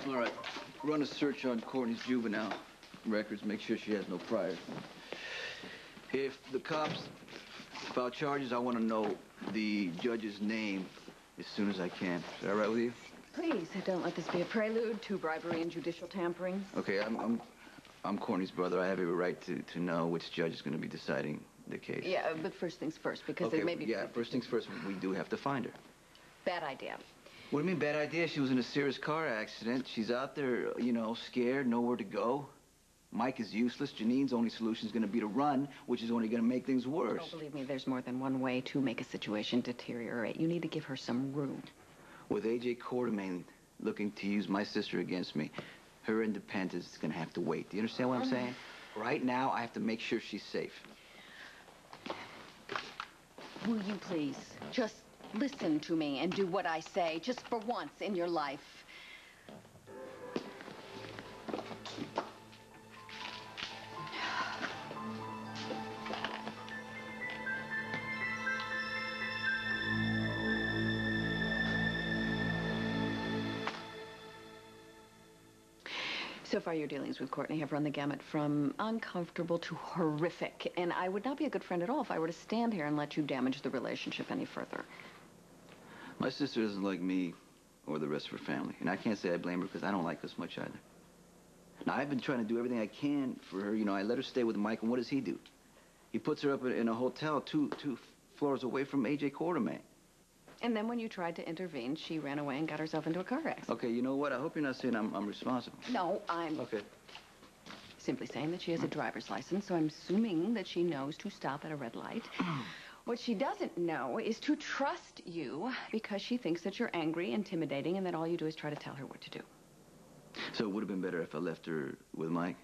All right. Run a search on Courtney's juvenile records. Make sure she has no priors. If the cops file charges, I want to know the judge's name as soon as I can. Is that all right with you? Please, don't let this be a prelude to bribery and judicial tampering. Okay, I'm Courtney's brother. I have every right to know which judge is going to be deciding the case. Yeah, but first things first, because okay, it may be... Yeah, first things first, we do have to find her. Bad idea. What do you mean, bad idea? She was in a serious car accident. She's out there, you know, scared, nowhere to go. Mike is useless. Janine's only solution is going to be to run, which is only going to make things worse. Oh, believe me, there's more than one way to make a situation deteriorate. You need to give her some room. With A.J. Quartermain looking to use my sister against me, her independence is going to have to wait. Do you understand what I'm saying? Right now, I have to make sure she's safe. Will you please just listen to me and do what I say, just for once in your life? So far, your dealings with Courtney have run the gamut from uncomfortable to horrific. And I would not be a good friend at all if I were to stand here and let you damage the relationship any further. My sister doesn't like me or the rest of her family. And I can't say I blame her because I don't like us much either. Now, I've been trying to do everything I can for her. You know, I let her stay with Mike, and what does he do? He puts her up in a hotel two floors away from A.J. Quartermain. And then when you tried to intervene, she ran away and got herself into a car accident. Okay, you know what? I hope you're not saying I'm responsible. No, I'm... Okay. Simply saying that she has a driver's license, so I'm assuming that she knows to stop at a red light. What she doesn't know is to trust you because she thinks that you're angry, intimidating, and that all you do is try to tell her what to do. So it would have been better if I left her with Mike?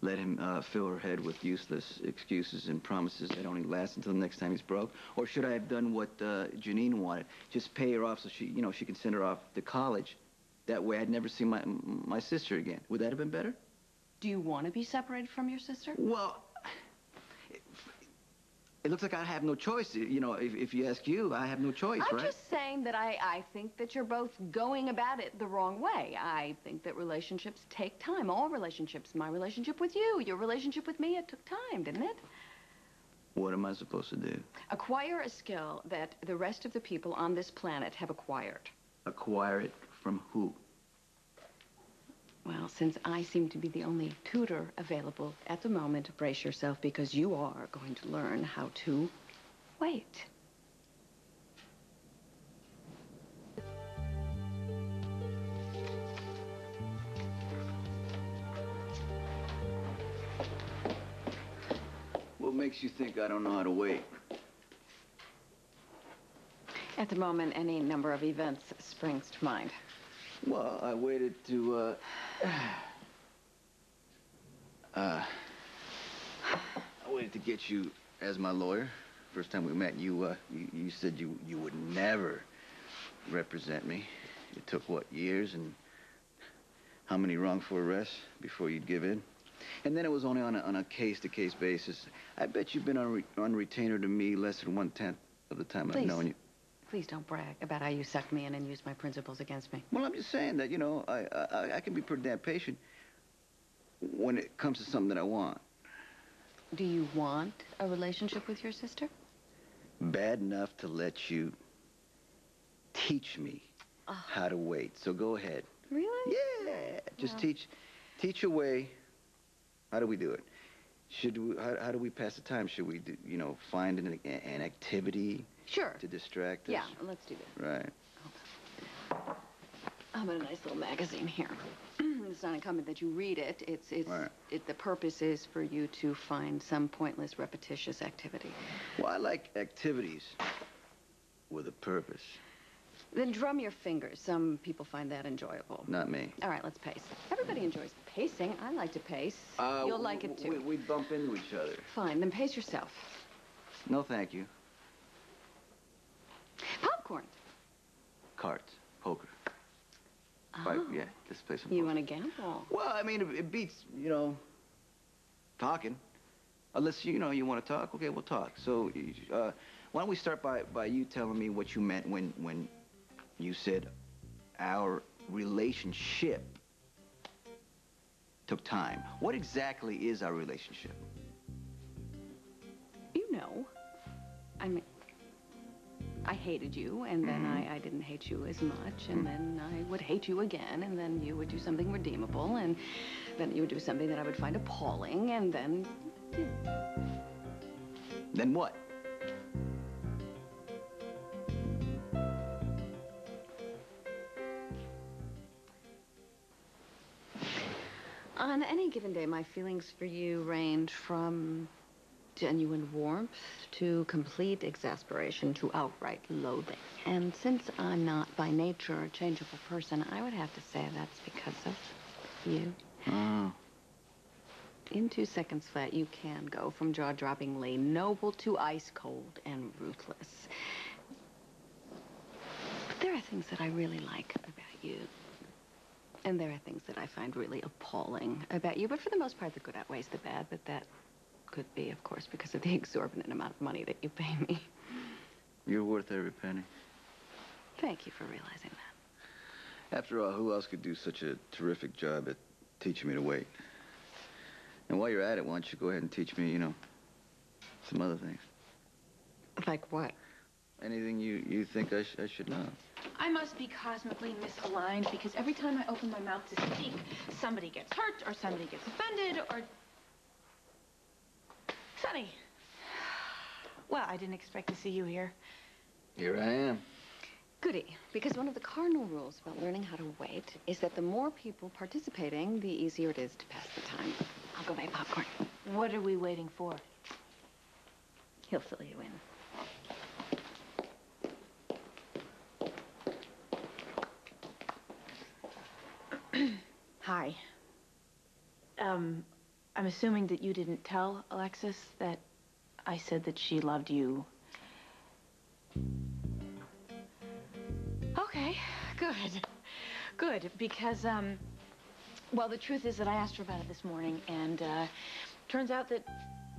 Let him fill her head with useless excuses and promises that only last until the next time he's broke? Or should I have done what Janine wanted? Just pay her off so she, you know, she can send her off to college. That way I'd never see my sister again. Would that have been better? Do you want to be separated from your sister? Well, it looks like I have no choice. You know, if you ask you, I have no choice, right? I'm just saying that I think that you're both going about it the wrong way. I think that relationships take time. All relationships. My relationship with you, your relationship with me, it took time, didn't it? What am I supposed to do? Acquire a skill that the rest of the people on this planet have acquired. Acquire it from who? Well, since I seem to be the only tutor available at the moment, brace yourself because you are going to learn how to wait. What makes you think I don't know how to wait? At the moment, any number of events springs to mind. Well, I waited to, I waited to get you as my lawyer. First time we met, you said you would never represent me. It took, what, years and how many wrongful arrests before you'd give in? And then it was only on a case-to-case basis. I bet you've been on retainer to me less than 1/10 of the time I've known you. Please don't brag about how you sucked me in and used my principles against me. Well, I'm just saying that, you know, I can be pretty damn patient when it comes to something that I want. Do you want a relationship with your sister? Bad enough to let you teach me how to wait. So go ahead. Really? Yeah. Just teach away. How do we do it? How do we pass the time? Should we, do, you know, find an activity? Sure. To distract us? Yeah, let's do that. Right. I've got a nice little magazine here. It's not incumbent that you read it. Right. The purpose is for you to find some pointless, repetitious activity. Well, I like activities with a purpose. Then drum your fingers. Some people find that enjoyable. Not me. All right, let's pace. Everybody enjoys pacing. I like to pace. You'll like it, too. We bump into each other. Fine, then pace yourself. No, thank you. Popcorn. Cards. Poker. Oh. Yeah, let's play some You poker. want to gamble? Well, I mean, it beats, you know, talking. Unless, you know, you want to talk, okay, we'll talk. So, why don't we start by you telling me what you meant when you said our relationship took time. What exactly is our relationship? You know. I mean, I hated you, and then I didn't hate you as much, and then I would hate you again, and then you would do something redeemable, and then you would do something that I would find appalling, and then... Then what? On any given day, my feelings for you range from genuine warmth to complete exasperation to outright loathing. And since I'm not by nature a changeable person, I would have to say that's because of you. Oh. In 2 seconds flat, you can go from jaw-droppingly noble to ice-cold and ruthless. But there are things that I really like about you. And there are things that I find really appalling about you. But for the most part, the good outweighs the bad. But that could be, of course, because of the exorbitant amount of money that you pay me. You're worth every penny. Thank you for realizing that. After all, who else could do such a terrific job at teaching me to wait? And while you're at it, why don't you go ahead and teach me, you know, some other things. Like what? Anything you think I should know. I must be cosmically misaligned because every time I open my mouth to speak, somebody gets hurt or somebody gets offended or... Sonny. Well, I didn't expect to see you here. Here I am. Goody. Because one of the cardinal rules about learning how to wait is that the more people participating, the easier it is to pass the time. I'll go make popcorn. What are we waiting for? He'll fill you in. Hi. I'm assuming that you didn't tell Alexis that I said that she loved you. Okay, good. Good, because, well, the truth is that I asked her about it this morning, and, turns out that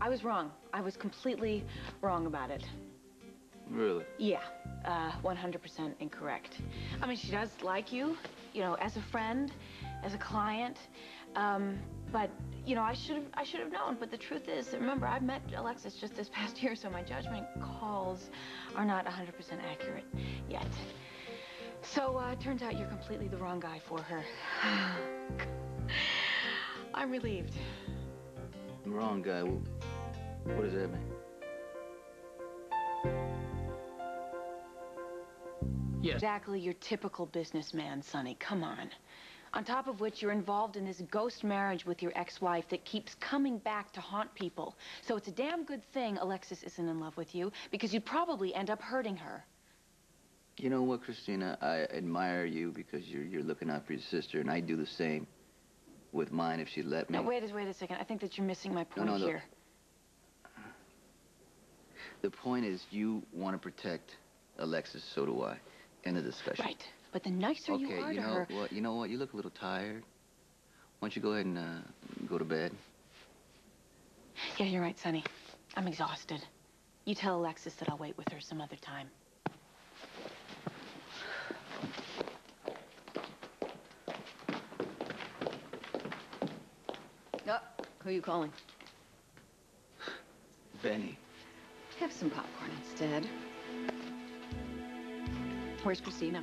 I was wrong. I was completely wrong about it. Really? Yeah, 100% incorrect. I mean, she does like you, you know, as a friend, as a client, but, you know, I should have known. But the truth is, remember, I've met Alexis just this past year, so my judgment calls are not 100% accurate yet. So, it turns out you're completely the wrong guy for her. I'm relieved. Wrong guy. What does that mean? Yes. Exactly your typical businessman, Sonny. Come on. On top of which, you're involved in this ghost marriage with your ex-wife that keeps coming back to haunt people. So it's a damn good thing Alexis isn't in love with you, because you'd probably end up hurting her. You know what, Christina? I admire you because you're looking out for your sister, and I'd do the same with mine if she'd let me. Now, wait a second. I think that you're missing my point here. The point is, you want to protect Alexis, so do I. End of discussion. Right. But the nicer you are to her... You know what? You look a little tired. Why don't you go ahead and go to bed? Yeah, you're right, Sonny. I'm exhausted. You tell Alexis that I'll wait with her some other time. Oh, who are you calling? Benny. Have some popcorn instead. Where's Christina?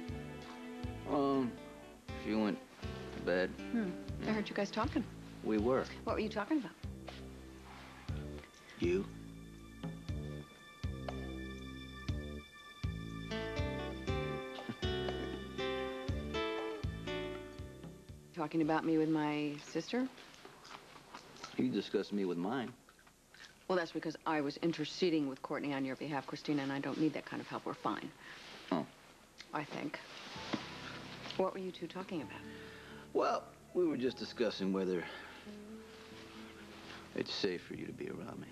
She went to bed. I heard you guys talking. We were. What were you talking about? You? Talking about me with my sister? You discussed me with mine. Well, that's because I was interceding with Courtney on your behalf, Christina, and I don't need that kind of help. We're fine. Oh. I think. What were you two talking about? Well, we were just discussing whether it's safe for you to be around me.